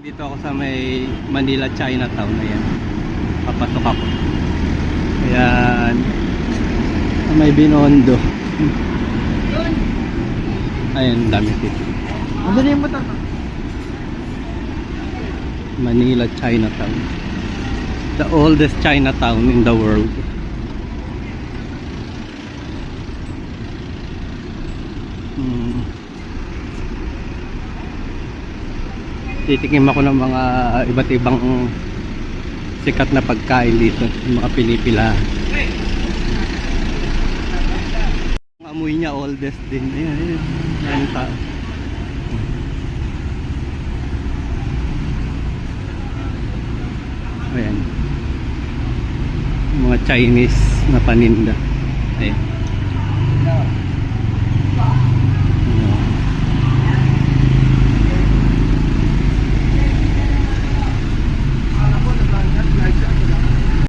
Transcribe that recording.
Dito ako sa may Manila Chinatown. Ayan, papasok ako. Ayan, sa may Binondo. Ayan, dami dito. Ano na yung motor? Manila Chinatown, the oldest Chinatown in the world. Titikim ako ng mga iba't ibang sikat na pagkain dito, mga Pilipila. Ang amoy niya oldest din. Ayan, ayan. Ayan tao. Ayan, mga Chinese na paninda. Ayan.